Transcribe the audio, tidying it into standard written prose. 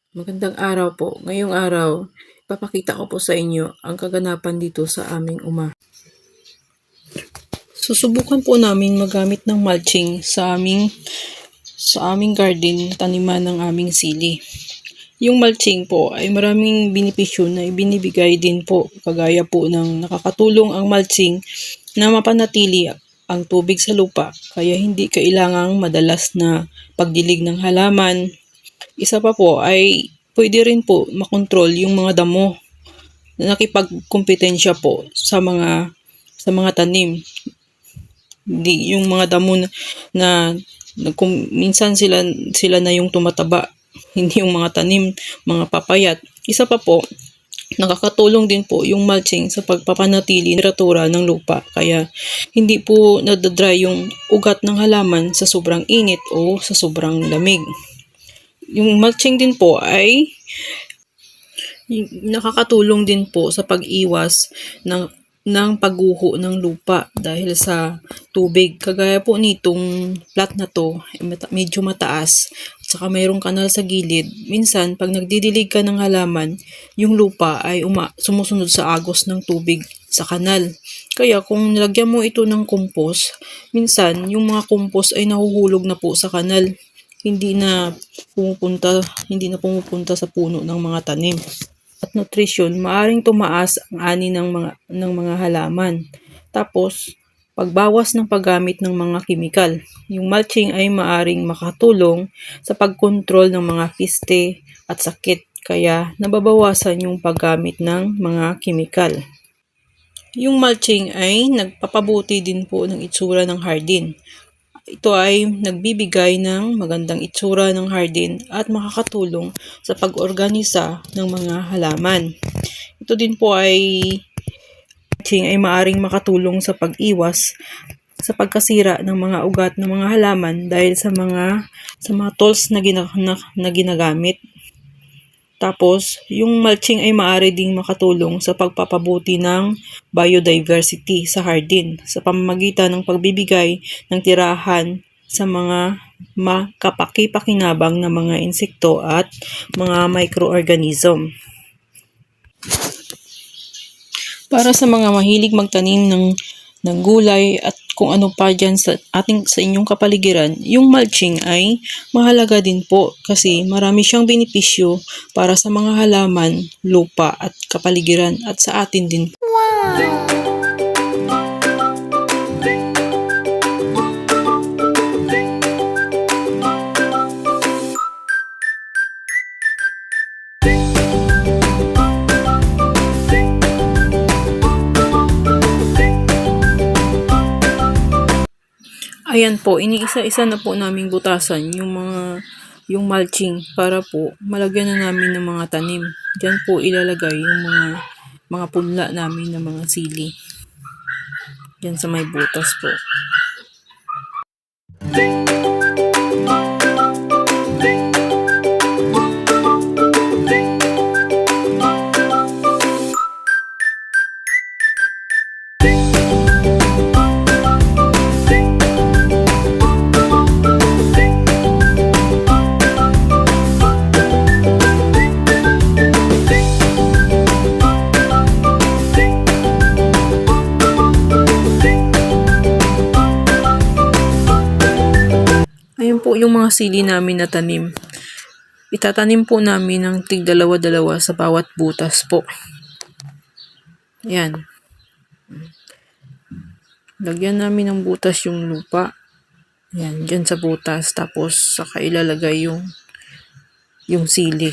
Magandang araw po. Ngayong araw, ipapakita ko po sa inyo ang kaganapan dito sa aming Susubukan po namin magamit ng mulching sa aming garden na taniman ng aming sili. Yung mulching po ay maraming benepisyo na ibinibigay din po, kagaya po ng nakakatulong ang mulching na mapanatili ang tubig sa lupa, kaya hindi kailangang madalas na pagdilig ng halaman. Isa pa po ay pwede rin po makontrol yung mga damo na nakipagkompetensya po sa mga tanim. Hindi yung mga damo na kung minsan sila na yung tumataba, hindi yung mga tanim, mga papayat. Isa pa po, nakakatulong din po yung mulching sa pagpapanatili ng temperatura ng lupa, kaya hindi po nadadry yung ugat ng halaman sa sobrang init o sa sobrang lamig. Yung mulching din po ay nakakatulong din po sa pag-iwas ng pagguho ng lupa dahil sa tubig. Kagaya po nitong plot na to, medyo mataas, at saka mayroong kanal sa gilid. Minsan, pag nagdidilig ka ng halaman, yung lupa ay sumusunod sa agos ng tubig sa kanal. Kaya kung nilagyan mo ito ng compost, minsan yung mga compost ay nahuhulog na po sa kanal. Hindi na pumupunta sa puno ng mga tanim. At nutrisyon, maaring tumaas ang ani ng mga halaman. Tapos, pagbawas ng paggamit ng mga kimikal. Yung mulching ay maaring makatulong sa pagkontrol ng mga piste at sakit, kaya nababawasan yung paggamit ng mga kimikal. Yung mulching ay nagpapabuti din po ng itsura ng hardin. Ito ay nagbibigay ng magandang itsura ng hardin at makakatulong sa pag-organisa ng mga halaman. Ito din po ay maaring makatulong sa pag-iwas sa pagkasira ng mga ugat ng mga halaman dahil sa mga tools na ginagamit. Tapos, yung mulching ay maaari ding makatulong sa pagpapabuti ng biodiversity sa hardin sa pamamagitan ng pagbibigay ng tirahan sa mga makapakipakinabang na mga insekto at mga microorganism. Para sa mga mahilig magtanim ng gulay at kung ano pa dyan sa inyong kapaligiran, yung mulching ay mahalaga din po kasi marami siyang benepisyo para sa mga halaman, lupa at kapaligiran at sa atin din. Wow! Ayan po, iniisa-isa na po naming butasan yung mulching para po malagyan na namin ng mga tanim. Diyan po ilalagay yung mga punla namin ng mga sili. Diyan sa may butas po. Ayan po yung mga sili namin na tanim. Itatanim po namin ng tig-dalawa-dalawa sa bawat butas po. Ayan. Lagyan namin ng butas yung lupa. Ayan, dyan sa butas. Tapos saka ilalagay yung sili.